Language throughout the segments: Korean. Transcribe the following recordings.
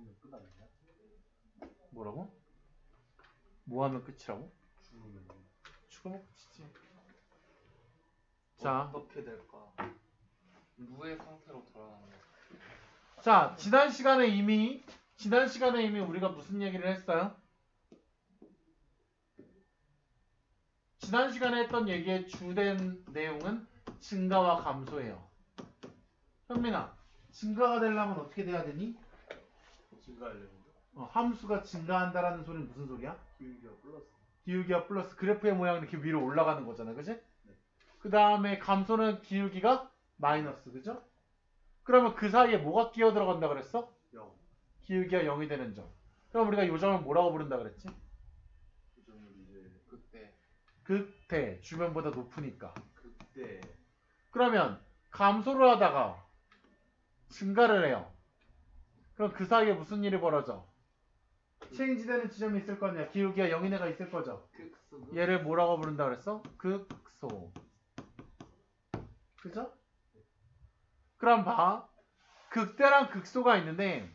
죽으면 끝 아니냐? 뭐라고? 뭐 하면 끝이라고? 죽으면. 죽으면 끝이지. 자, 어떻게 될까? 무의 상태로 돌아가는 거. 자, 지난 시간에 이미 우리가 무슨 얘기를 했어요? 지난 시간에 했던 얘기의 주된 내용은 증가와 감소예요. 현민아, 증가가 되려면 어떻게 돼야 되니? 증가하려면 함수가 증가한다라는 소리는 무슨 소리야? 기울기가 플러스. 기울기가 플러스 그래프의 모양이 이렇게 위로 올라가는 거잖아, 그지? 네. 그 다음에 감소는 기울기가 마이너스, 그죠? 그러면 그 사이에 뭐가 끼어 들어간다 그랬어? 0. 기울기가 0이 되는 점. 그럼 우리가 이 점을 뭐라고 부른다 그랬지? 그 점을 이제 그때 극대, 주변보다 높으니까. 그때 그러면 감소를 하다가 증가를 해요. 그럼 그 사이에 무슨 일이 벌어져? 체인지되는 지점이 있을 거 아니야. 기울기가 0인 애가 있을 거죠. 극소. 얘를 뭐라고 부른다 그랬어? 극소. 그죠? 그럼 봐. 극대랑 극소가 있는데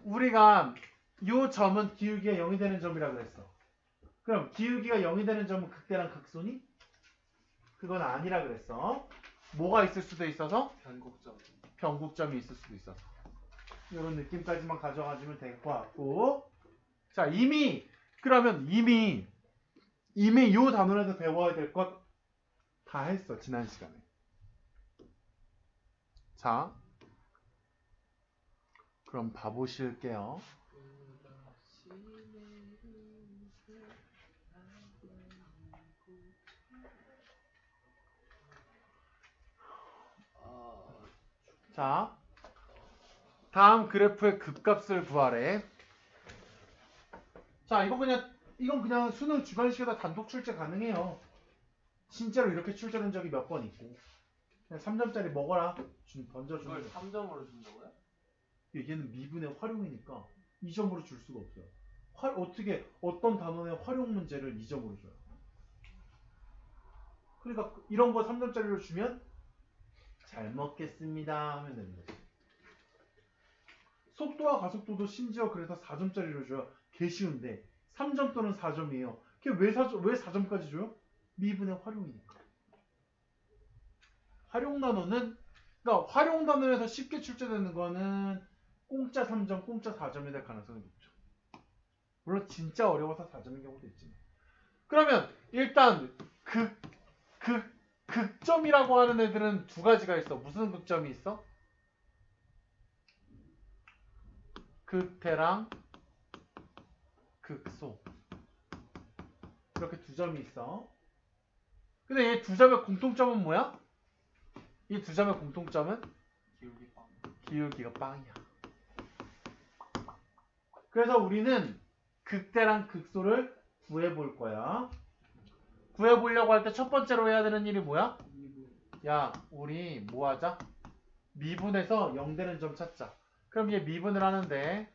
우리가 이 점은 기울기가 0이 되는 점이라 그랬어. 그럼 기울기가 0이 되는 점은 극대랑 극소니? 그건 아니라 그랬어. 뭐가 있을 수도 있어서? 변곡점. 변곡점이 있을 수도 있어서. 이런 느낌까지만 가져가주면 될 것 같고. 자, 그러면 이미 이 단원에서 배워야 될 것 다 했어, 지난 시간에. 자, 그럼 봐보실게요. 자, 다음 그래프의 극값을 구하래. 자, 이건 그냥 수능 주관식에다 단독 출제 가능해요. 진짜로 이렇게 출제된 적이 몇 번 있고. 그냥 3점짜리 먹어라. 던져주는 이걸 거. 3점으로 준다고요? 얘는 미분의 활용이니까 2점으로 줄 수가 없어요. 어떤 단원의 활용 문제를 2점으로 줘요. 그러니까 이런 거 3점짜리로 주면 잘 먹겠습니다 하면 되는 거지. 속도와 가속도도 심지어 그래서 4점짜리로 줘요. 개 쉬운데 3점 또는 4점이에요. 왜 4점까지 줘요? 미분의 활용이니까. 활용 단원은 그러니까 활용 단원에서 쉽게 출제되는 거는 공짜 3점, 공짜 4점이 될 가능성이 높죠. 물론 진짜 어려워서 4점인 경우도 있지만. 그러면 일단 극점이라고 하는 애들은 두 가지가 있어. 무슨 극점이 있어? 극대랑 극소. 이렇게 두 점이 있어. 근데 이 두 점의 공통점은 뭐야? 이 두 점의 공통점은 기울기 빵. 기울기가 빵이야. 그래서 우리는 극대랑 극소를 구해볼 거야. 구해보려고 할 때 첫 번째로 해야 되는 일이 뭐야? 야, 우리 뭐 하자? 미분에서 0 되는 점 찾자. 그럼 얘 미분을 하는데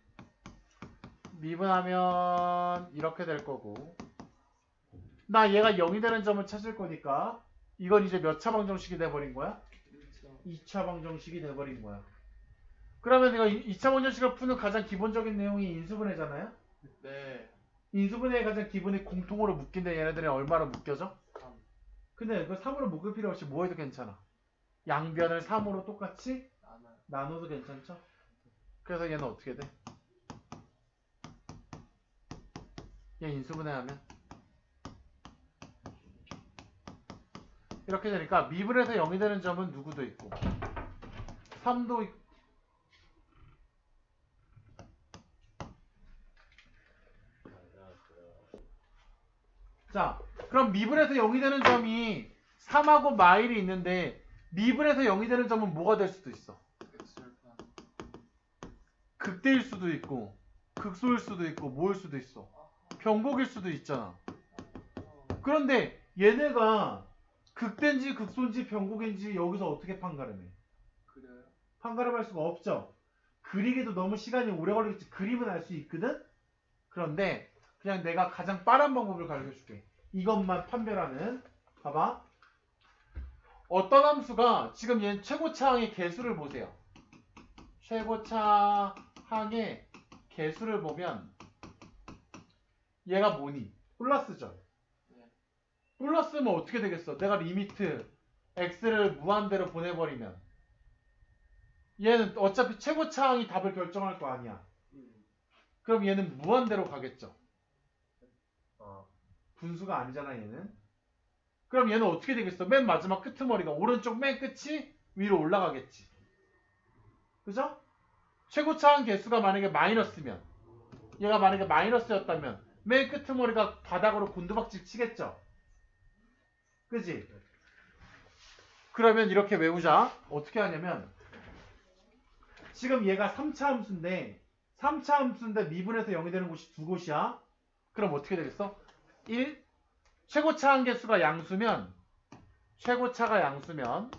미분하면 이렇게 될 거고 나 얘가 0이 되는 점을 찾을 거니까 이건 이제 몇 차 방정식이 돼버린 거야? 2차 방정식이 돼버린 거야. 그러면 이거 2차 방정식을 푸는 가장 기본적인 내용이 인수분해잖아요? 네. 인수분해의 가장 기본이 공통으로 묶인데 얘네들이 얼마로 묶여져? 3. 근데 그 3으로 묶을 필요 없이 뭐 해도 괜찮아. 양변을 3으로 똑같이 나눠도 괜찮죠? 그래서 얘는 어떻게 돼? 얘 인수분해하면 이렇게 되니까 미분에서 0이 되는 점은 누구도 있고 3도 있고 자, 그럼 미분에서 0이 되는 점이 3하고 마일이 있는데 미분에서 0이 되는 점은 뭐가 될 수도 있어? x절편. 극대일 수도 있고 극소일 수도 있고 뭐일 수도 있어. 변곡일 수도 있잖아. 그런데 얘네가 극대인지 극소인지 변곡인지 여기서 어떻게 판가름해? 그래요? 판가름할 수가 없죠. 그리기도 너무 시간이 오래 걸리겠지. 그림은 알 수 있거든? 그런데 그냥 내가 가장 빠른 방법을 가르쳐줄게. 이것만 판별하는. 봐봐. 어떤 함수가 지금 얘는 최고차항의 개수를 보세요. 최고차항의 개수를 보면 얘가 뭐니? 플러스죠. 네. 플러스면 어떻게 되겠어? 내가 리미트 x를 무한대로 보내버리면 얘는 어차피 최고차항이 답을 결정할 거 아니야. 그럼 얘는 무한대로 가겠죠. 분수가 아니잖아 얘는. 그럼 얘는 어떻게 되겠어? 맨 마지막 끄트머리가 오른쪽 맨 끝이 위로 올라가겠지. 그죠? 최고차항 개수가 만약에 마이너스면 얘가 만약에 마이너스였다면 맨 끄트머리가 바닥으로 곤두박질 치겠죠. 그지? 그러면 이렇게 외우자. 어떻게 하냐면 지금 얘가 3차 함수인데 3차 함수인데 미분에서 0이 되는 곳이 두 곳이야. 그럼 어떻게 되겠어? 1. 최고차항 개수가 양수면 최고차가 양수면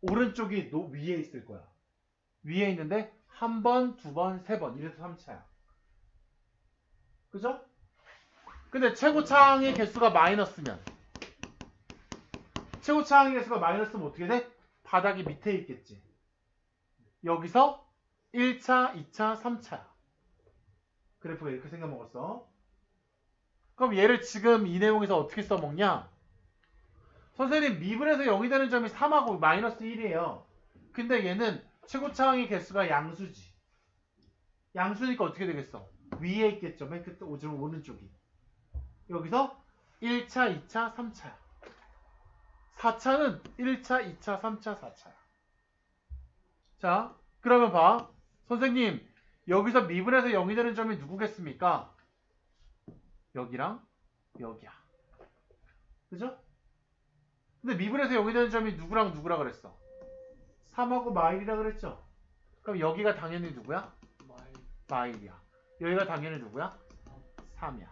오른쪽이 위에 있을 거야. 위에 있는데 한 번, 두 번, 세 번 이래서 3차야. 그죠? 근데 최고차항의 개수가 마이너스면 최고차항의 개수가 마이너스면 어떻게 돼? 바닥이 밑에 있겠지. 여기서 1차, 2차, 3차야. 그래프가 이렇게 생겨먹었어. 그럼 얘를 지금 이 내용에서 어떻게 써먹냐? 선생님 미분에서 0이 되는 점이 3하고 마이너스 1이에요. 근데 얘는 최고차항의 개수가 양수지. 양수니까 어떻게 되겠어? 위에 있겠죠. 맨 끝에 오른쪽이. 여기서 1차, 2차, 3차야. 4차는 1차, 2차, 3차, 4차야. 자, 그러면 봐. 선생님, 여기서 미분에서 0이 되는 점이 누구겠습니까? 여기랑 여기야. 그죠? 근데 미분에서 0이 되는 점이 누구랑 누구라 그랬어? 3하고 마일이라 그랬죠? 그럼 여기가 당연히 누구야? 마일이야. 여기가 당연히 누구야? 3이야.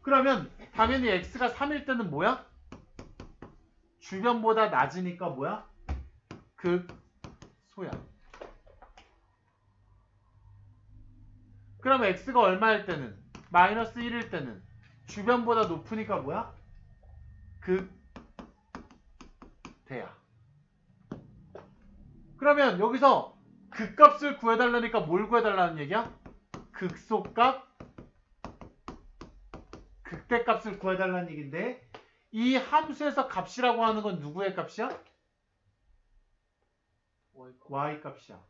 그러면 당연히 x가 3일 때는 뭐야? 주변보다 낮으니까 뭐야? 극소야. 그럼 x가 얼마일 때는? 마이너스 1일 때는 주변보다 높으니까 뭐야? 극대야. 그러면 여기서 극값을 구해달라니까 뭘 구해달라는 얘기야? 극소값, 극대값을 구해달라는 얘기인데 이 함수에서 값이라고 하는 건 누구의 값이야? y 값이야.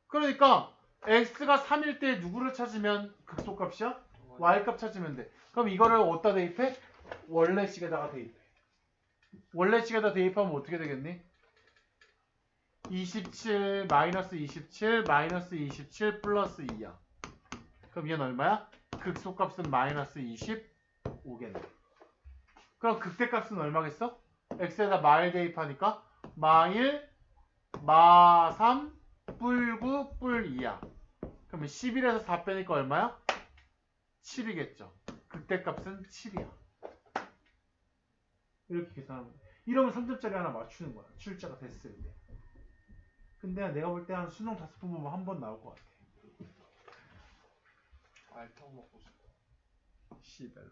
그러니까 x가 3일 때 누구를 찾으면 극소값이야? y 값 찾으면 돼. 그럼 이거를 어디다 대입해? 원래식에다가 대입해. 원래식에다 대입하면 어떻게 되겠니? 27 마이너스 27 마이너스 27 플러스 2야. 그럼 얘는 얼마야? 극소값은 마이너스 25겠네. 그럼 극대값은 얼마겠어? x에다 마일 대입하니까 마일 마3 뿔9 뿔 2야. 그러면 11에서 4 빼니까 얼마야? 7이겠죠. 극대값은 7이야. 이렇게 계산하면 돼. 이러면 3점짜리 하나 맞추는 거야. 출제가 됐을 때. 근데 내가 볼 때 한 수능 5번 보면 한 번 나올 것 같아. 알탕 먹고 싶다. 시벨로.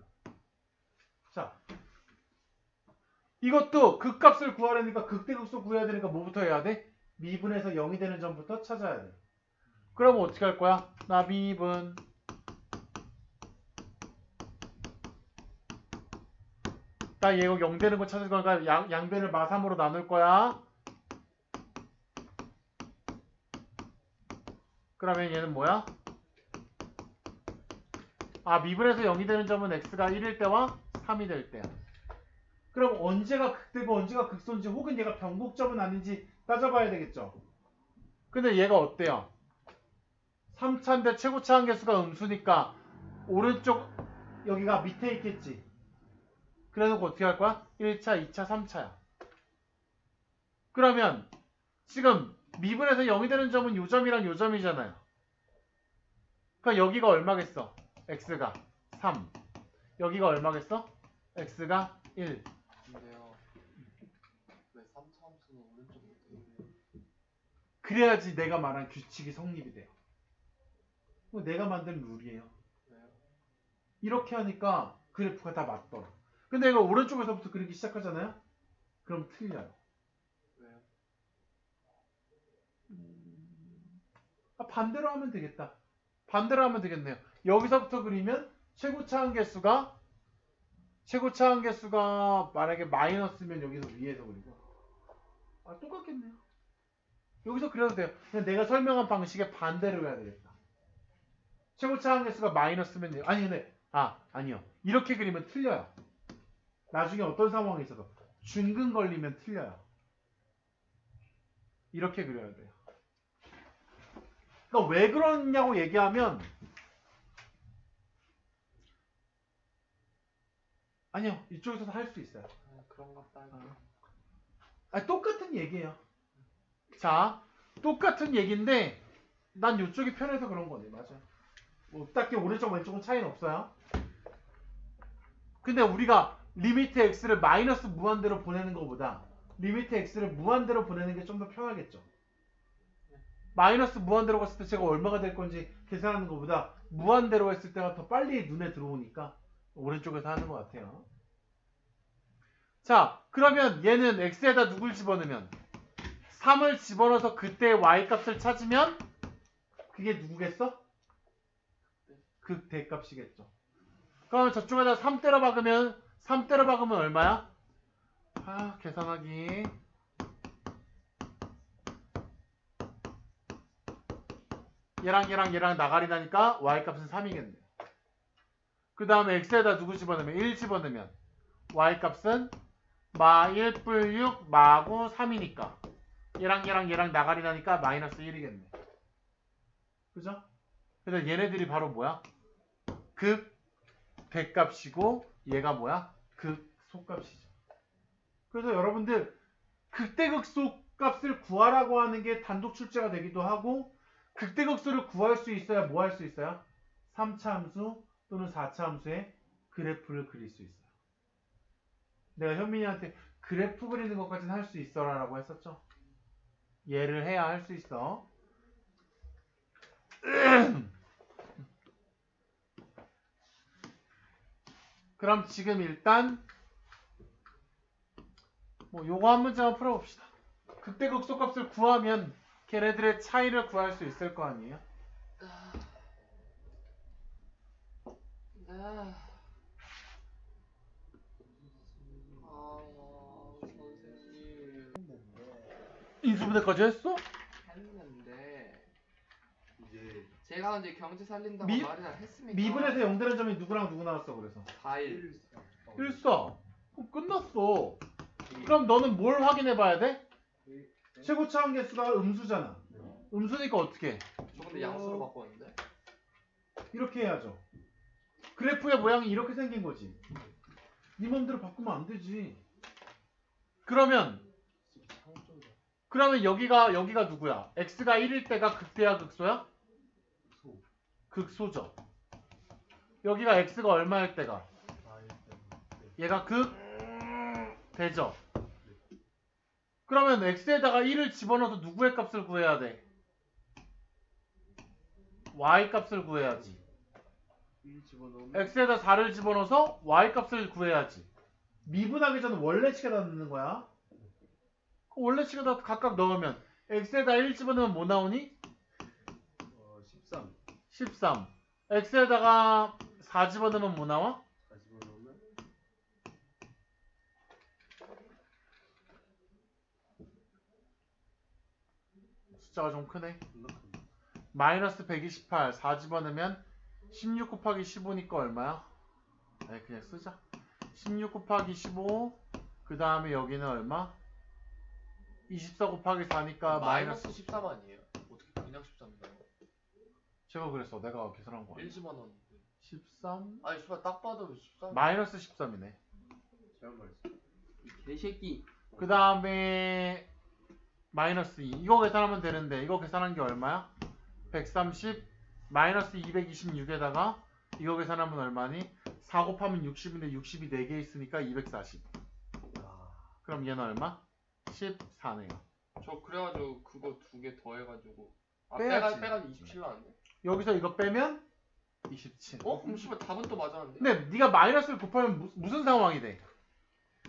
자, 이것도 극값을 구하려니까 극대극소 구해야 되니까 뭐부터 해야 돼? 미분에서 0이 되는 점부터 찾아야 돼. 그럼 어떻게 할 거야? 나 미분 나 얘가 0 되는 거 찾을 거니까 양변을 마3으로 나눌 거야. 그러면 얘는 뭐야? 아, 미분에서 0이 되는 점은 x가 1일 때와 3이 될 때야. 그럼 언제가 극대고 언제가 극소인지 혹은 얘가 변곡점은 아닌지 따져봐야 되겠죠. 근데 얘가 어때요? 3차인데 최고차항 개수가 음수니까 오른쪽 여기가 밑에 있겠지. 그래서 어떻게 할 거야? 1차, 2차, 3차야. 그러면 지금 미분에서 0이 되는 점은 요 점이랑 요 점이잖아요. 그러니까 여기가 얼마겠어? x가 3. 여기가 얼마겠어? x가 1. 근데요. 왜 3차 함수는 오른쪽부터 있네요? 그래야지 내가 말한 규칙이 성립이 돼요. 내가 만든 룰이에요. 왜요? 이렇게 하니까 그래프가 다 맞더라. 근데 이거 오른쪽에서부터 그리기 시작하잖아요? 그럼 틀려요. 왜요? 반대로 하면 되겠다. 반대로 하면 되겠네요. 여기서부터 그리면 최고차 한계수가 만약에 마이너스면 여기서 위에서 그리고 똑같겠네요. 여기서 그려도 돼요. 그냥 내가 설명한 방식의 반대로 해야 되겠다. 최고차 한계수가 마이너스면 아니요. 이렇게 그리면 틀려요. 나중에 어떤 상황이 있어도 중근 걸리면 틀려요. 이렇게 그려야 돼요. 그러니까 왜 그러냐고 얘기하면 아니요. 이쪽에서도 할 수 있어요. 그런 것 같다. 똑같은 얘기예요. 자, 똑같은 얘기인데 난 이쪽이 편해서 그런 거네. 맞아. 뭐 딱히 오른쪽 왼쪽은 차이는 없어요. 근데 우리가 리미트 x를 마이너스 무한대로 보내는 것보다 리미트 x를 무한대로 보내는 게 좀 더 편하겠죠. 마이너스 무한대로 갔을 때 제가 얼마가 될 건지 계산하는 것보다 무한대로 했을 때가 더 빨리 눈에 들어오니까 오른쪽에서 하는 것 같아요. 자, 그러면 얘는 x에다 누굴 집어넣으면 3을 집어넣어서 그때 y 값을 찾으면 그게 누구겠어? 극대값이겠죠. 그러면 저쪽에다 3 때려 박으면 얼마야? 계산하기. 얘랑 나가리 나니까 y값은 3이겠네. 그 다음에 x에다 누구 집어넣으면 1 집어넣으면 y값은 마 1 뿔 6 마구 3이니까 얘랑 나가리 나니까 마이너스 1이겠네. 그죠? 그래서 얘네들이 바로 뭐야? 극 대값이고 얘가 뭐야? 극 소값이죠. 그래서 여러분들 극대극소 값을 구하라고 하는 게 단독 출제가 되기도 하고 극대극소를 구할 수 있어야 뭐 할 수 있어요? 3차 함수 또는 4차 함수의 그래프를 그릴 수 있어요. 내가 현민이한테 그래프 그리는 것까지는 할 수 있어라 라고 했었죠. 얘를 해야 할 수 있어. 그럼 지금 일단 요거 한 문제만 풀어봅시다. 극대극소 값을 구하면 걔네들의 차이를 구할 수 있을 거 아니에요? 선생님 인수분해까지 했어? 했는데 이제 제가 근데 경제 살린다고 미- 말이나 했습니까? 미분에서 0되는 점이 누구랑 누구 나왔어 그래서? 4일 1사. 그럼 끝났어. 그럼 너는 뭘 확인해 봐야 돼? 최고차 한계수가 음수잖아. 음수니까 어떻게 해? 저 근데 양수로 바꿨는데 이렇게 해야죠. 그래프의 모양이 이렇게 생긴 거지. 네 맘대로 바꾸면 안 되지. 그러면 여기가 누구야? x가 1일 때가 극대야 극소야? 극소죠. 여기가 x가 얼마일 때가? 얘가 극대죠. 그러면 x에다가 1을 집어넣어서 누구의 값을 구해야 돼? y 값을 구해야지. x에다 4를 집어넣어서 y 값을 구해야지. 미분하기 전에 원래식에다 넣는 거야. 그 원래식에다 각각 넣으면 x에다 1 집어넣으면 뭐 나오니? 13 13. x에다가 4 집어넣으면 뭐 나와? 40을 넣으면 숫자가 좀 크네. 마이너스 128 4 집어넣으면 16 곱하기 15니까 얼마야? 그냥 쓰자. 16 곱하기 15 그 다음에 여기는 얼마? 24 곱하기 4니까 마이너스 13 아니에요? 어떻게 그냥 13인가요? 제가 그랬어. 내가 계산한 거 아니야. 1집 넣었는데 13 아니 씨발 딱 봐도 13 마이너스 13이네. 잘못 말했어. 이 개새끼 그 다음에 마이너스 2 이거 계산하면 되는데 이거 계산한 게 얼마야? 130 마이너스 226에다가 이거 계산하면 얼마니? 4 곱하면 60인데 60이 4개 있으니까 240. 그럼 얘는 얼마? 14네요. 저 그래가지고 그거 두 개 더해가지고 빼야지. 빼가지고 27 나왔네. 여기서 이거 빼면 27. 그럼 씨발 답은 또 맞았는데? 근데 네가 마이너스를 곱하면 무슨 상황이 돼?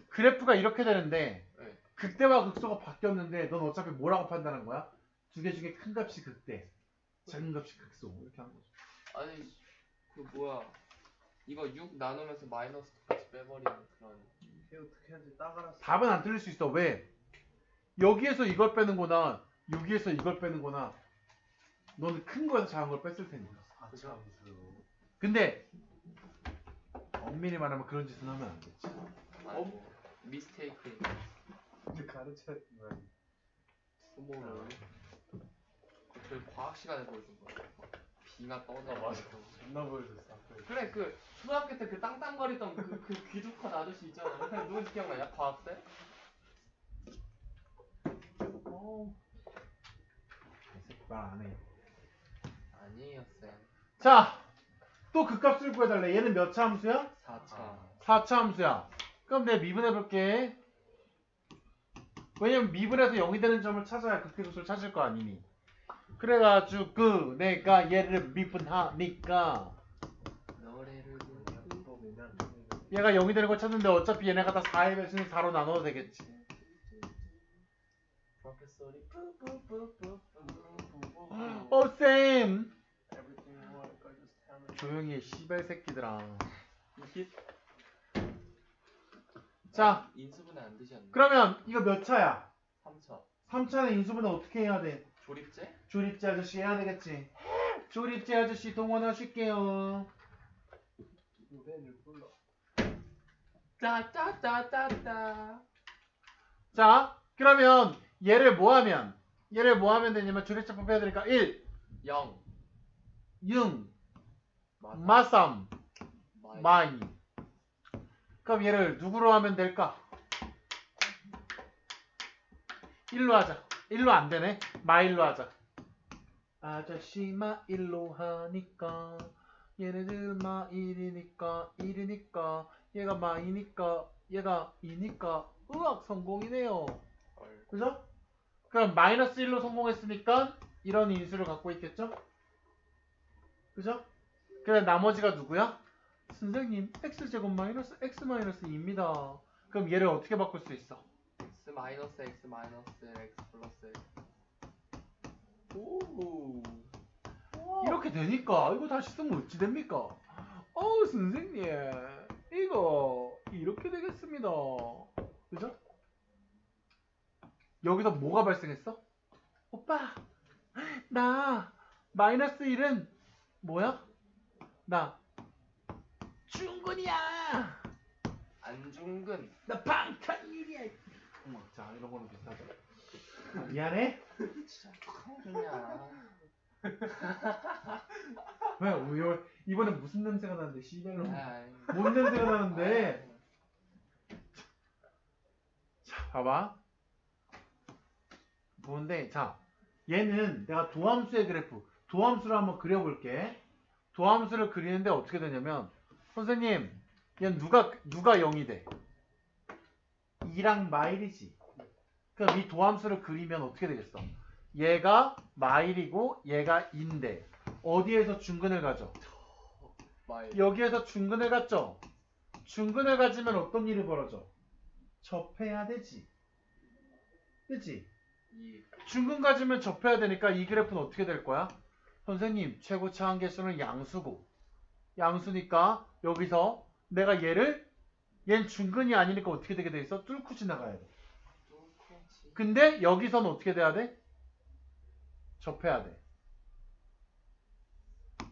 그래프가 이렇게 되는데 네. 극대와 극소가 바뀌었는데 넌 어차피 뭐라고 판단한 거야? 두 개 중에 큰 값이 극대. 작은 값이 극소 이렇게 하는 거죠. 아니 그 뭐야 이거 6 나누면서 마이너스 같이 빼버리는 그런. 이게 어떻게 하는지 딱 알았어. 답은 안 틀릴 수 있어. 왜? 여기에서 이걸 빼는 거나 여기에서 이걸 빼는 거나 너는 큰 거에서 작은 걸 뺐을 테니까. 4차 함수. 근데 엄밀히 말하면 그런 짓은 하면 안 되지. 아니 뭐 미스테이크 근데 가르쳐야 뭐 수모를 저희 과학 시간에 보여준 거야. 비가 떠내. 아, 맞아. 존나 보여줬어. 앞에. 그래 그 초등학교 때 그 땅땅거리던 그 귀족한 아저씨 있잖아. 누군지 기억나냐? 과학쌤? 말 안 해. 아니에요 쌤. 자, 또 그 값을 구해달래. 얘는 몇 차 함수야? 4차. 4차 함수야. 그럼 내가 미분해 볼게. 왜냐면 미분해서 0이 되는 점을 찾아야 극대급수를 찾을 거 아니니. 그래가지고 내가 얘를 미분하니까 노래를 또 그냥 얘가 0이 되는 걸 찾는데 어차피 얘네가 다 4의 배수는 4로 나눠도 되겠지. 프로페서리 쌤! everything you want, I just tell me. 조용히 해, 씨발 새끼들아. 이게 자, 인수분해 안 되지 않나? 그러면 이거 몇 차야? 3차 3차는 인수분해 어떻게 해야 돼? 조립제? 조립제 아저씨 해야 되겠지. 조립제 아저씨 동원하실게요. 노래를 불러. 따따따따따. 자, 그러면 얘를 뭐 하면 되냐면 조립제법 해야 되니까 1, 0 융, 맞아. 마삼, 마이. 마이. 그럼 얘를 누구로 하면 될까? 1로 하자. 1로 안 되네. 마일로 하자. 아저씨 마일로 하니까 얘네들 마일이니까 1이니까 얘가 마이니까 얘가 2니까 으악 성공이네요. 헐. 그죠? 그럼 마이너스 1로 성공했으니까 이런 인수를 갖고 있겠죠? 그죠? 그래 나머지가 누구야? 선생님 x제곱 마이너스 x 마이너스 2입니다. 그럼 얘를 어떻게 바꿀 수 있어? x 마이너스 x 마이너스 x 플러스 x. 오. 이렇게 되니까 이거 다시 쓰면 어찌 됩니까? 선생님 이거 이렇게 되겠습니다. 그죠? 여기서 뭐가 발생했어? 오빠 나 마이너스 1은 뭐야? 나 중근이야. 안중근. 나 방탄일이야. 어머, 자 이런 거는 비슷하죠. 미안해. 진짜 그냥. 왜 이번에 무슨 냄새가 나는데 씨발로 아이. 뭔 냄새가 나는데? 자 봐봐. 뭔데? 자 얘는 내가 도함수의 그래프 도함수를 한번 그려볼게. 도함수를 그리는데 어떻게 되냐면 선생님 얘는 누가 0이 돼? 2랑 마일이지. 그럼 이 도함수를 그리면 어떻게 되겠어? 얘가 마일이고 얘가 2인데 어디에서 중근을 가져? 마이. 여기에서 중근을 갔죠? 중근을 가지면 어떤 일이 벌어져? 접해야 되지. 그치? 이. 중근 가지면 접해야 되니까 이 그래프는 어떻게 될 거야? 선생님 최고차 한계수는 양수고 양수니까 여기서 내가 얘는 중근이 아니니까 어떻게 되게 돼 있어? 뚫고 지나가야 돼. 뚫고지. 근데 여기서는 어떻게 돼야 돼? 접해야 돼.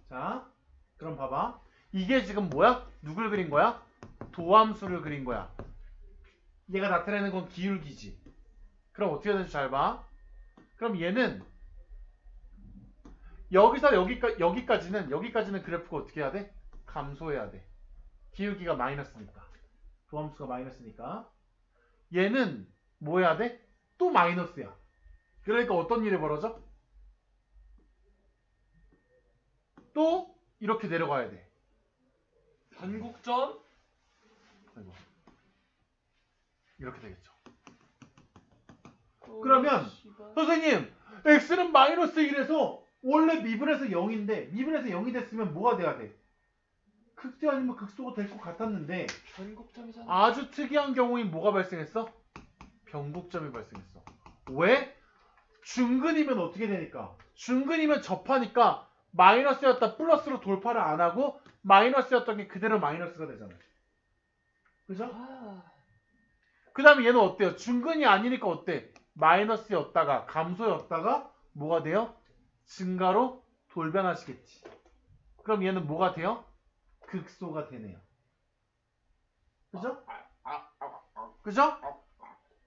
자 그럼 봐봐. 이게 지금 뭐야? 누굴 그린 거야? 도함수를 그린 거야. 얘가 나타내는 건 기울기지. 그럼 어떻게 되는지 잘 봐. 그럼 얘는 여기서 여기까지는 그래프가 어떻게 해야 돼? 감소해야 돼. 기울기가 마이너스니까. 도함수가 마이너스니까. 얘는 뭐 해야 돼? 또 마이너스야. 그러니까 어떤 일이 벌어져? 또 이렇게 내려가야 돼. 변곡점? 아이고. 이렇게 되겠죠. 그러면 선생님 x는 마이너스 1에서 원래 미분에서 0인데 미분에서 0이 됐으면 뭐가 돼야 돼? 극대 아니면 극소가 될 것 같았는데 변곡점이잖아. 아주 특이한 경우인 뭐가 발생했어? 변곡점이 발생했어. 왜? 중근이면 어떻게 되니까? 중근이면 접하니까 마이너스였다 플러스로 돌파를 안 하고 마이너스였던 게 그대로 마이너스가 되잖아요. 그죠? 그 다음에 얘는 어때요? 중근이 아니니까 어때? 마이너스였다가 감소였다가 뭐가 돼요? 증가로 돌변하시겠지. 그럼 얘는 뭐가 돼요? 극소가 되네요. 그죠? 그죠?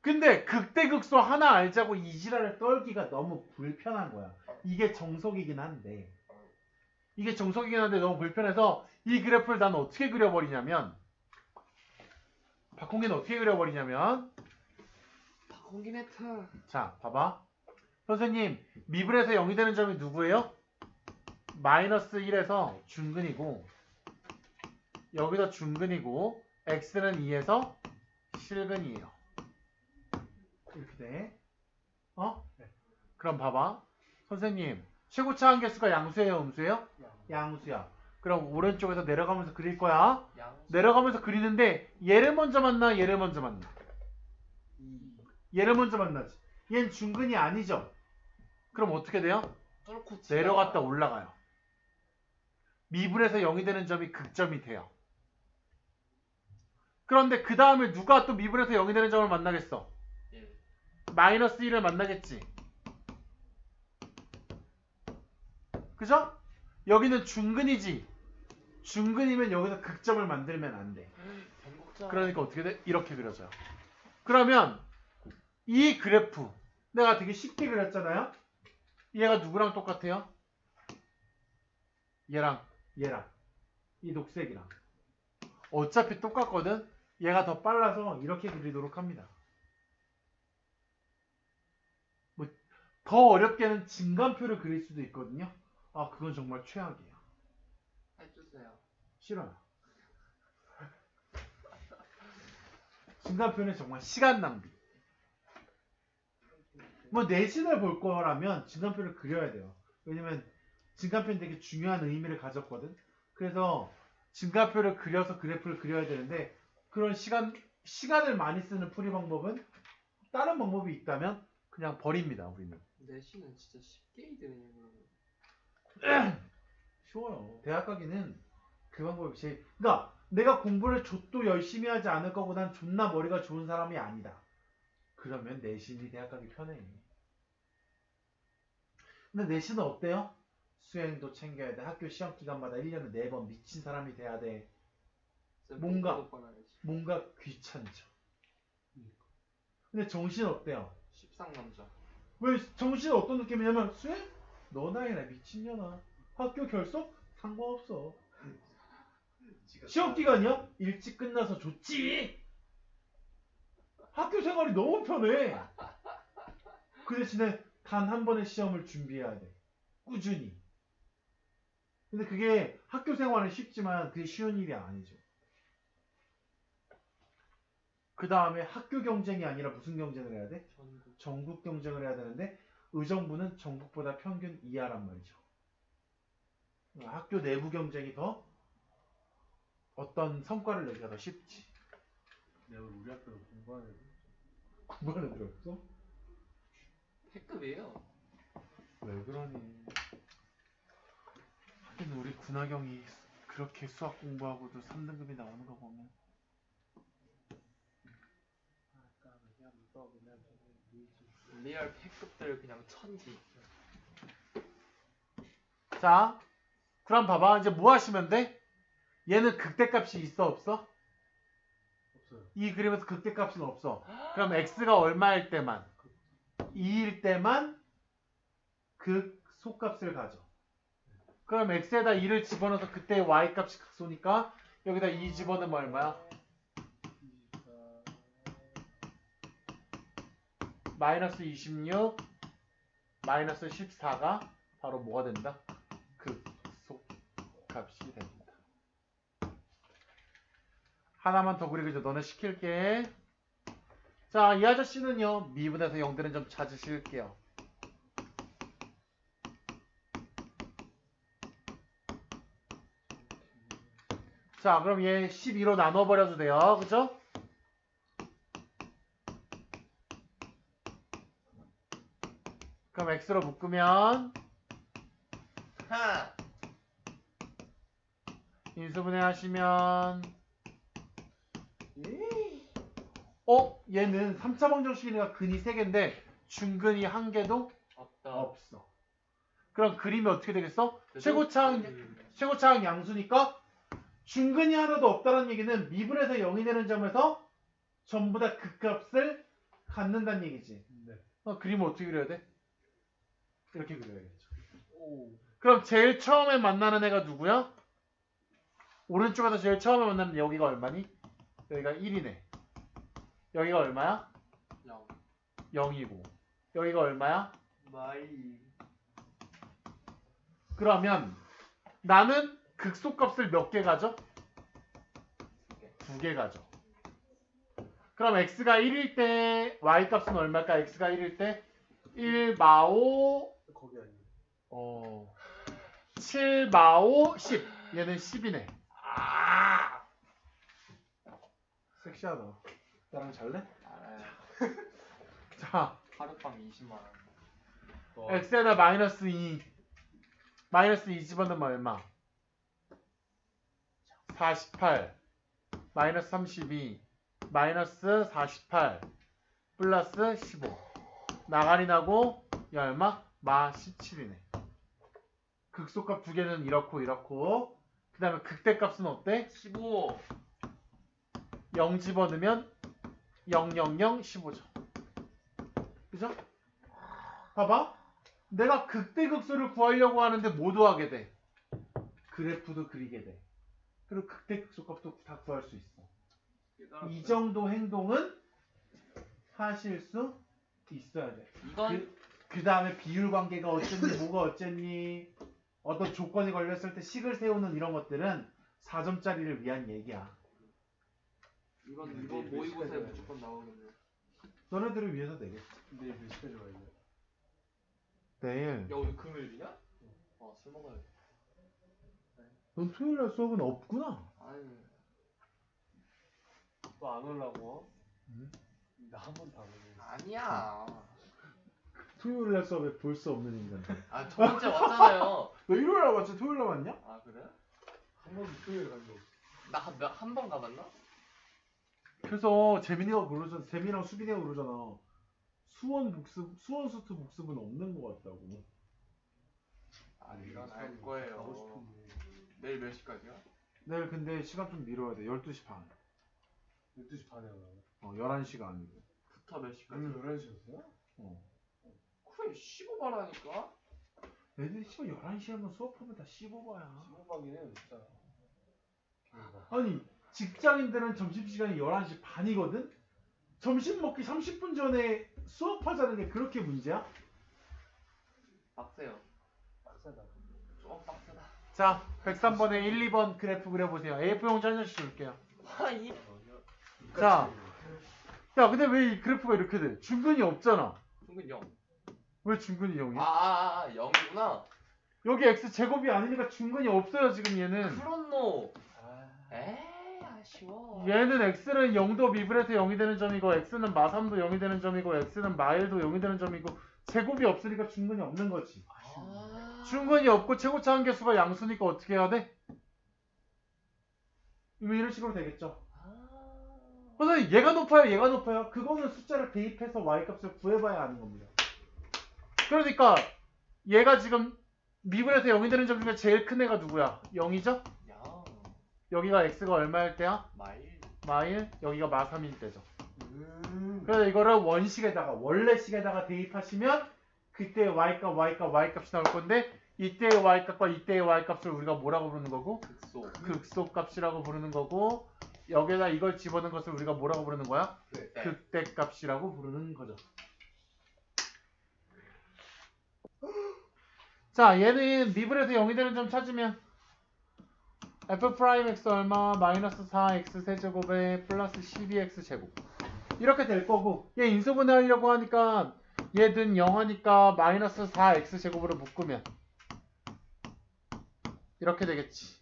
근데 극대극소 하나 알자고 이 지랄을 떨기가 너무 불편한 거야. 이게 정석이긴 한데 너무 불편해서 이 그래프를 난 어떻게 그려버리냐면 박홍기는 어떻게 그려버리냐면 박홍기네트. 자 봐봐 선생님 미분에서 0이 되는 점이 누구예요? 마이너스 1에서 중근이고 여기서 중근이고 x는 2에서 실근이에요. 이렇게 돼. 그럼 봐봐 선생님 최고차 한계수가 양수예요 음수예요? 양수야. 그럼 오른쪽에서 내려가면서 그릴 거야. 내려가면서 그리는데 얘를 먼저 만나 얘를 먼저 만나. 얘를 먼저 만나지. 얘는 중근이 아니죠. 그럼 어떻게 돼요? 뚫고 내려갔다 올라가요. 미분에서 0이 되는 점이 극점이 돼요. 그런데 그 다음에 누가 또 미분에서 0이 되는 점을 만나겠어? 마이너스 1을 만나겠지. 그죠? 여기는 중근이지. 중근이면 여기서 극점을 만들면 안 돼. 그러니까 어떻게 돼? 이렇게 그려져요. 그러면 이 그래프 내가 되게 쉽게 그렸잖아요. 얘가 누구랑 똑같아요? 얘랑 이 녹색이랑 어차피 똑같거든. 얘가 더 빨라서 이렇게 그리도록 합니다. 뭐 더 어렵게는 증간표를 그릴 수도 있거든요. 아 그건 정말 최악이에요. 해주세요. 싫어요. 증간표는 정말 시간 낭비. 뭐 내신을 볼 거라면 증간표를 그려야 돼요. 왜냐면 증간표는 되게 중요한 의미를 가졌거든. 그래서 증간표를 그려서 그래프를 그려야 되는데 그런 시간을 많이 쓰는 풀이 방법은 다른 방법이 있다면 그냥 버립니다. 우리는. 내신은 진짜 쉽게 이드네요. 그러면. 쉬워요. 대학 가기는 그 방법이 제일. 그러니까 내가 공부를 좆도 열심히 하지 않을 거고 난 존나 머리가 좋은 사람이 아니다. 그러면 내신이 대학 가기 편해. 근데 내신은 어때요? 수행도 챙겨야 돼. 학교 시험 기간마다 1년에 4번 미친 사람이 돼야 돼. 뭔가 귀찮죠. 근데 정신 어때요? 십상남자. 왜 정신 어떤 느낌이냐면 수행? 너 나이나 미친년아. 학교 결석? 상관없어. 시험 기간이야? 일찍 끝나서 좋지. 학교 생활이 너무 편해. 그 대신에 단 한 번의 시험을 준비해야 돼. 꾸준히. 근데 그게 학교 생활은 쉽지만 그게 쉬운 일이 아니죠. 그 다음에 학교 경쟁이 아니라 무슨 경쟁을 해야 돼? 전국 경쟁을 해야 되는데 의정부는 전국보다 평균 이하란 말이죠. 학교 내부 경쟁이 더 어떤 성과를 내기가 더 쉽지. 내가 우리 학교로 공부하는 애들 없어? 패급이에요. 왜 그러니? 하긴 우리 군하경이 그렇게 수학 공부하고도 3등급이 나오는 거 보면 리얼 패급들 그냥 천지. 자 그럼 봐봐 이제 뭐 하시면 돼? 얘는 극대값이 있어 없어? 없어요. 이 그림에서 극대값은 없어. 그럼 x가 얼마일 때만 2일 때만 극소값을 가져. 그럼 x에다 2를 집어넣어서 그때 y값이 극소니까 여기다 2 집어넣으면 얼마야? 마이너스 26 마이너스 14가 바로 뭐가 된다? 극소값이 됩니다. 하나만 더 그리고 이제 너네 시킬게. 자, 이 아저씨는요. 미분에서 0 되는 점 찾으실게요. 자, 그럼 얘 12로 나눠버려도 돼요. 그죠? 그럼 x로 묶으면 하. 인수분해 하시면 얘는 3차 방정식이니까 근이 3개인데 중근이 1개도 없다. 없어. 그럼 그림이 어떻게 되겠어? 그래도 최고차항 양수니까 중근이 하나도 없다는 얘기는 미분에서 0이 되는 점에서 전부 다 극값을 갖는다는 얘기지. 네. 그림을 어떻게 그려야 돼? 이렇게 그려야겠죠. 오. 그럼 제일 처음에 만나는 애가 누구야? 오른쪽에서 제일 처음에 만나는 여기가 얼마니? 여기가 1이네. 여기가 얼마야? 0. 0이고. 여기가 얼마야? 마이. 그러면 나는 극소값을 몇 개 가져? 2개 가져. 그럼 x가 1일 때 y값은 얼마일까? x가 1일 때 1 마오 거기 아니에요. 7 마오 10. 얘는 10이네. 섹시하다. 나랑 잘래? 알아요. 자, 하룻밤 20만 원. x에다 마이너스 2. 마이너스 2 집어넣으면 얼마? 48 마이너스 32 마이너스 48 플러스 15 나가리 나고 야 얼마? 마 17이네. 극소값 두 개는 이렇고 그 다음에 극대값은 어때? 15. 0 집어넣으면 0, 0, 0, 15죠. 그죠? 봐봐. 내가 극대극소를 구하려고 하는데 뭐 도하게 돼? 그래프도 그리게 돼. 그리고 극대극소값도 다 구할 수 있어. 이 정도 행동은 하실 수 있어야 돼. 이건 그 다음에 비율 관계가 어쨌니 뭐가 어쨌니 어떤 조건이 걸렸을 때 식을 세우는 이런 것들은 4점짜리를 위한 얘기야. 이건 네, 이번 네, 모의고사에 시간이 무조건 나오겠네. 너네들을 위해서 되겠지. 내일 몇 시까지 와야 돼? 내일 야 오늘 금요일이냐? 술 먹어야겠다. 넌 토요일날 수업은 없구나. 아니 또 안 오려고? 응? 나 한 번도 안 오고. 아니야. 토요일날 수업에 볼 수 없는 인간들. 아 저번주에 왔잖아요. 너 일요일날 왔지? 토요일날 왔냐? 아 그래? 한 번도 토요일 간 적 없어. 나 한 번 가봤나? 그래서 재민이가 그러잖아. 재민이랑 수빈이가 그러잖아. 수원 수트 복습은 없는 것 같다고. 아니 이건 알 거예요. 가고 싶은데. 내일 몇 시까지야? 내일 근데 시간 좀 미뤄야 돼. 12시 반. 12시 반에 와. 11시가 아니고. 부터 몇 시까지? 오늘 11시였어요? 그래 15바라니까? 애들이 씨발 11시에 하면 수업하면 다 15바야. 15박이네 진짜. 아니 직장인들은 점심시간이 11시 반이거든? 점심 먹기 30분 전에 수업하자는 게 그렇게 문제야? 빡세요. 빡세다. 좀 빡세다. 자 103번에 1, 2번 그래프 그려보세요. A4용지 한 장씩 줄게요. 와이 자. 야 근데 왜 이 그래프가 이렇게 돼? 중근이 없잖아. 중근 0. 왜 중근이 0이야? 0이구나. 여기 x제곱이 아니니까 중근이 없어요 지금 얘는. 그렇노. 아. 에이 아쉬워. 얘는 x는 0도 미분해서 0이 되는 점이고 x는 마3도 0이 되는 점이고 x는 마1도 0이 되는 점이고 제곱이 없으니까 중근이 없는 거지. 중근이 없고 최고차 한계수가 양수니까 어떻게 해야 돼? 이런 식으로 되겠죠. 그래서 얘가 높아요. 그거는 숫자를 대입해서 y값을 구해봐야 아는 겁니다. 그러니까 얘가 지금 미분해서 0이 되는 점 중에 제일 큰 애가 누구야? 0이죠? 야 여기가 x가 얼마일 때야? 마일. 마1, 여기가 마3일 때죠. 그래서 이거를 원래식에다가 대입하시면 그때의 y값이 나올 건데 이때의 y값과 이때의 y값을 우리가 뭐라고 부르는 거고? 극소. 극소값이라고 부르는 거고 여기에다 이걸 집어넣은 것을 우리가 뭐라고 부르는 거야? 네. 극대값이라고 부르는 거죠. 자 얘는 미분해서 0이 되는 점 찾으면 f'(x) 얼마? 마이너스 4x 세제곱에 플러스 12x 제곱 이렇게 될 거고 얘 인수분해 하려고 하니까 얘는 0하니까 마이너스 4x 제곱으로 묶으면 이렇게 되겠지.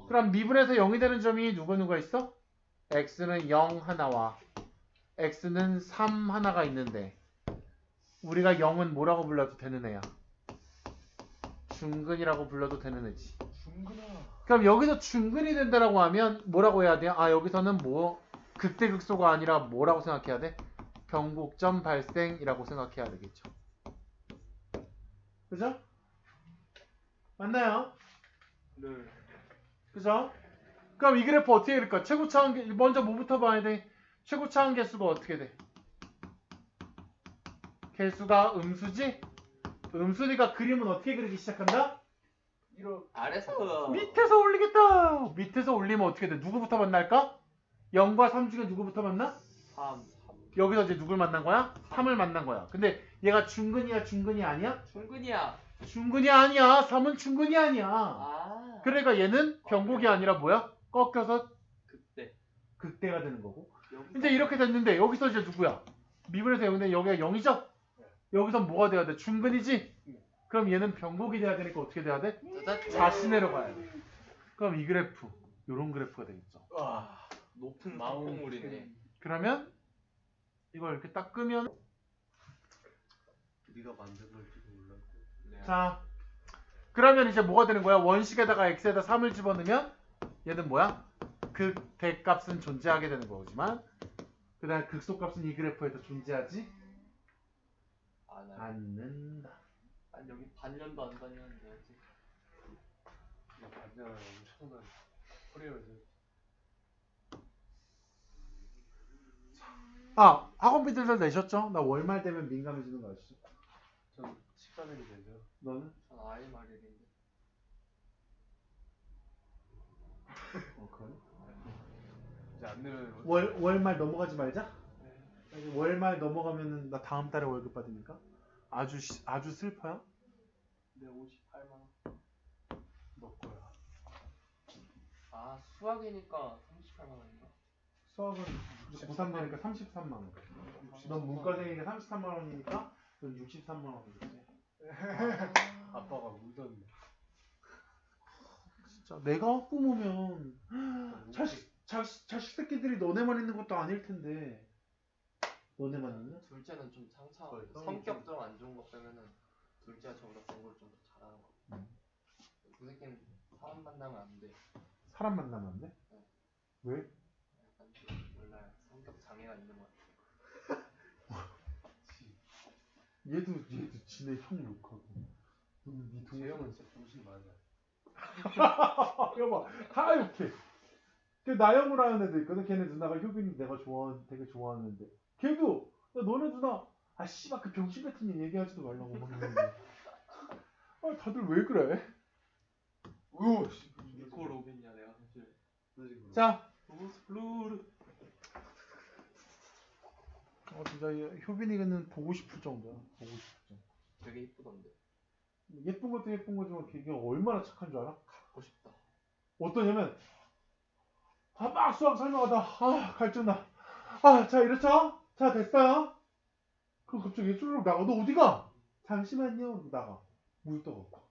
그럼 미분해서 0이 되는 점이 누가 있어? x는 0 하나와 x는 3 하나가 있는데 우리가 0은 뭐라고 불러도 되는 애야. 중근이라고 불러도 되는 애지. 중근아. 그럼 여기서 중근이 된다라고 하면 뭐라고 해야 돼요? 아, 여기서는 뭐 극대극소가 아니라 뭐라고 생각해야 돼? 병복점 발생이라고 생각해야 되겠죠. 그죠? 맞나요? 네. 그죠? 그럼 이 그래프 어떻게 될까? 최고차 한계 먼저 뭐부터 봐야 돼? 최고차 한계수가 어떻게 돼? 개수가 음수지? 음수니까 그림은 어떻게 그리기 시작한다? 이런. 아래서 밑에서 올리겠다. 밑에서 올리면 어떻게 돼? 누구부터 만날까? 0과 3 중에 누구부터 만나? 3. 여기서 이제 누굴 만난 거야? 3을 만난 거야. 근데 얘가 중근이야, 중근이 아니야? 중근이야. 중근이 아니야. 3은 중근이 아니야. 아. 그러니까 얘는 병곡이 아니라 뭐야? 꺾여서 그때. 극대가 되는 거고. 여기서 이제 이렇게 됐는데 여기서 이제 누구야? 미분에서 여기는 여기가 0이죠? 여기서 뭐가 돼야 돼? 중근이지? 그럼 얘는 병곡이 돼야 되니까 어떻게 돼야 돼? 짜잔. 자신애로 가야 돼. 그럼 이 그래프, 요런 그래프가 되겠죠. 와. 높은 마운 폭풍물이네. 그러면 이걸 이렇게 딱 끄면 네가 만든 걸지도 몰랐고. 네. 자, 그러면 이제 뭐가 되는 거야? 원식에다가 x에다 3을 집어넣으면 얘는 뭐야? 극대값은 존재하게 되는 거지만 그 다음에 극소값은 이 그래프에서 존재하지 안 할. 않는다. 난 여기 반년도 안 다녔는데 아직. 나 반장 엄청난 프리어지. 아, 학원비들도 내셨죠? 나 월말 되면 민감해지는 거 아시죠? 전 14년이 되죠. 너는? 전 아이 말일인데. 그래? 이제 안 내면 월말 넘어가지 말자. 네. 월말 넘어가면은 나 다음 달에 월급 받으니까 아주 슬퍼요. 내 58만 원. 너 거야. 아 수학이니까 38만 원인가? 수학은 고3 되니까 33만 원. 넌 문과생이니까 33만 원이니까 넌 63만 원이지. 아빠가 울던데. 진짜 내가 학부모면 자식 새끼들이 너네만 있는 것도 아닐 텐데. 너네만 있나? 둘째는 좀 상처. 거의 형이 성격 좀 안 좋은 거 빼면은 둘째가 저보다 공부를 좀 더 잘하는 거. 그 새끼는 사람 만나면 안 돼. 사람 만나면 안 돼? 네. 왜? 약간 몰라요. 성격 장애가 있는 것 같아. 얘도 지네 형 욕하고. 네 재영은 진짜 정신 많아. 여봐 다 이렇게. 그 나영을 하는 애들 있거든. 걔네 누나가 효빈이 내가 되게 좋아하는데 걔도 야 너네 누나 아 씨발 그 병신 같은 일 얘기하지도 말라고 막 이러는데 아 다들 왜 그래? 오 씨. 니코 로빈이야 내가 사실. 자, 블루르. 진짜 효빈이는 보고 싶을 정도야. 보고 싶을 정도. 되게 이쁘던데. 예쁜 것도 예쁜 거지만 걔가 얼마나 착한 줄 알아? 갖고 싶다. 어떠냐면 막 수학 설명하다 갈증나. 자 이렇죠? 자 됐어요? 그럼 갑자기 쭈르륵 나가. 너 어디가? 잠시만요. 이러고 나가. 물 떠갖고.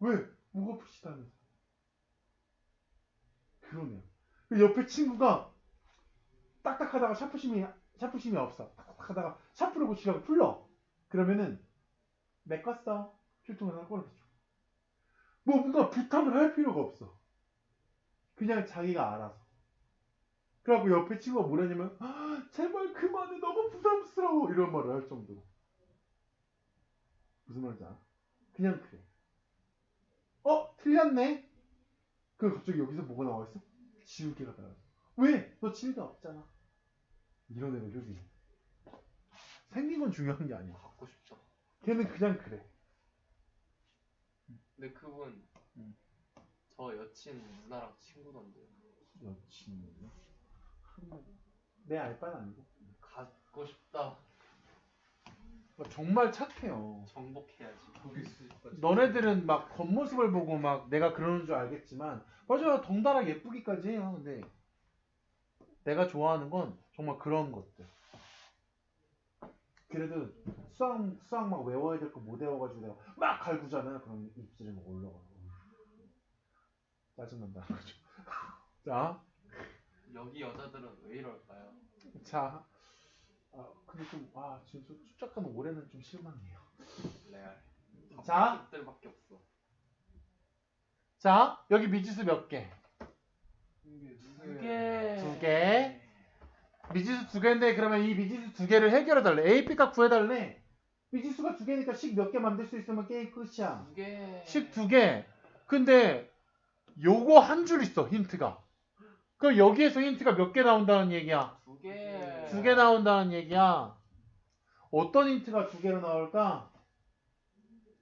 왜? 무겁시다면서. 그러네요. 그 옆에 친구가 딱딱하다가 샤프심이 없어. 딱딱하다가 샤프를 고치려고 풀러. 그러면은 메꿨어. 필통을 하나 꺼내서 줘. 뭔가 부탁을 할 필요가 없어. 그냥 자기가 알아서. 그래갖고 옆에 친구가 뭐라냐면 제발 그만해 너무 부담스러워 이런 말을 할 정도로. 무슨 말인지 알아? 그냥 그래. 틀렸네? 그 갑자기 여기서 뭐가 나와있어? 지우개가 나와있어. 왜? 너 지우개 없잖아. 이런 애가 효빈이. 생긴 건 중요한 게 아니야. 갖고 싶다. 걔는 그냥 그래. 근데 그분 저 여친 누나랑 친구던데. 여친이요? 내 알바는 아니고. 갖고 싶다. 정말 착해요. 정복해야지. 거기 있으니까. 너네들은 막 겉모습을 보고 막 내가 그러는 줄 알겠지만 맞아요. 덩달아 예쁘기까지 해요. 근데 내가 좋아하는 건 정말 그런 것들. 그래도 수학 막 외워야 될 거 못 외워가지고 내가 막 갈구잖아. 그럼 입술이 막 올라가. 짜증난다. 자, 여기 여자들은 왜 이럴까요? 자, 근데 좀 지금 좀 쫓아가는 올해는 좀 실망해요. 레알. 자. 들밖에 없어. 자, 여기 미지수 몇 개? 두 개. 두 개. 미지수 두 개인데 그러면 이 미지수 두 개를 해결해 달래. A, B값 구해달래. 미지수가 두 개니까 식 몇 개 만들 수 있으면 게임 끝이야. 2개. 식 두 개. 근데 요거 한 줄 있어 힌트가. 그럼 여기에서 힌트가 몇 개 나온다는 얘기야? 2개. 두 개 나온다는 얘기야. 어떤 힌트가 두 개로 나올까?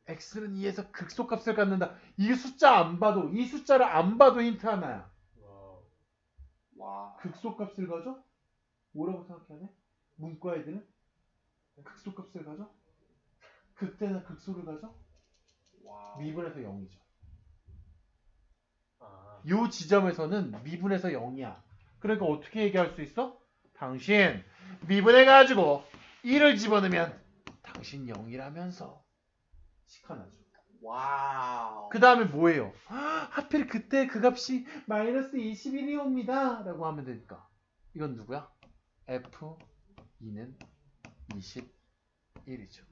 x는 2에서 극소값을 갖는다. 이 숫자 안 봐도 이 숫자를 안 봐도 힌트 하나야. 와우. 와. 극소값을 가져? 뭐라고 생각해야 돼? 문과 애들은? 극소값을 가져? 극대나 극소를 가져? 와. 미분에서 0이죠. 아. 요 지점에서는 미분에서 0이야. 그러니까 어떻게 얘기할 수 있어? 당신 미분해가지고 1을 집어넣으면 당신 0이라면서 시커나죠. 와우. 그 다음에 뭐예요? 하필 그때 그 값이 마이너스 21이 옵니다 라고 하면 되니까 이건 누구야? F2는 21이죠.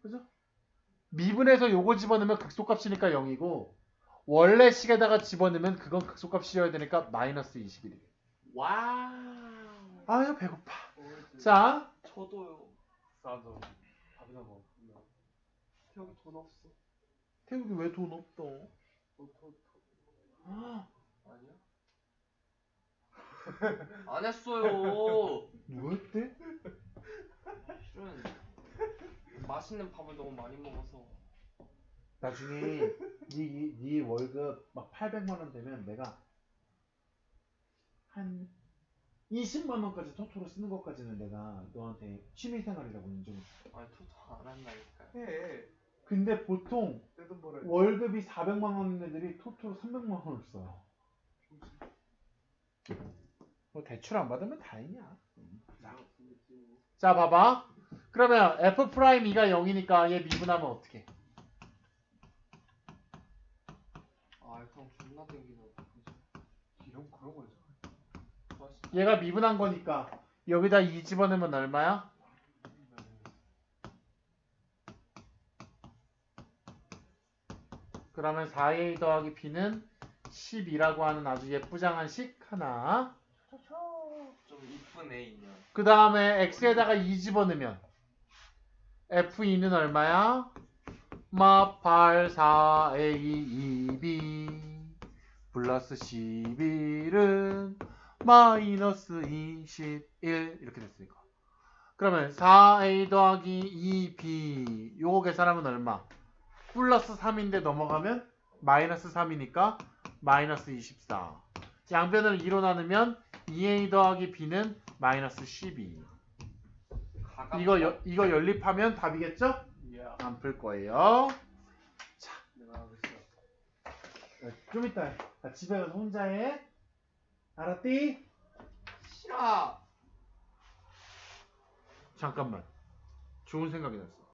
그죠? 미분해서 요거 집어넣으면 극소값이니까 0이고 원래 식에다가 집어넣으면 그건 극소값이어야 되니까 마이너스 21이에요. 와우. 아유 배고파. 자, 저도요. 나도 밥이나 먹었나. 여기 돈 없어. 태국이 왜 돈 없어? 아니야? 안 했어요. 누가 했대? 실은 맛있는 밥을 너무 많이 먹어서. 나중에 네 월급 막 800만 원 되면 내가 한 20만 원까지 토토로 쓰는 것까지는 내가 너한테 취미생활이라고 인정해. 아니 토토 안 한다니까요. 해. 근데 보통 떼돈 벌어. 월급이 400만 원인 애들이 토토로 300만 원을 써요. 뭐 대출 안 받으면 다행이야. 자 봐봐. 그러면 F 프라임 2가 0이니까 얘 미분하면 어떻게? 아 그럼 존나 땡기네 어떡하지? 이런 그런 거죠. 얘가 미분한 거니까 여기다 2 집어넣으면 얼마야? 그러면 4a 더하기 b는 12라고 하는 아주 예쁘장한 식 하나. 좀 이쁜 애 있냐? 그 다음에 x에다가 2 집어넣으면 f2는 얼마야? 마 8, 4a, 2b 플러스 11은 마이너스 21 이렇게 됐으니까 그러면 4a 더하기 2b 요거 계산하면 얼마? 플러스 3인데 넘어가면 마이너스 3이니까 마이너스 24 양변을 2로 나누면 2a 더하기 b는 마이너스 12 이거 연립하면 답이겠죠? 안 풀 거예요. 자, 내가 하고 있어. 좀 이따 해. 나 집에 가서 혼자 해. 알았디? 싫어. 잠깐만. 좋은 생각이 났어.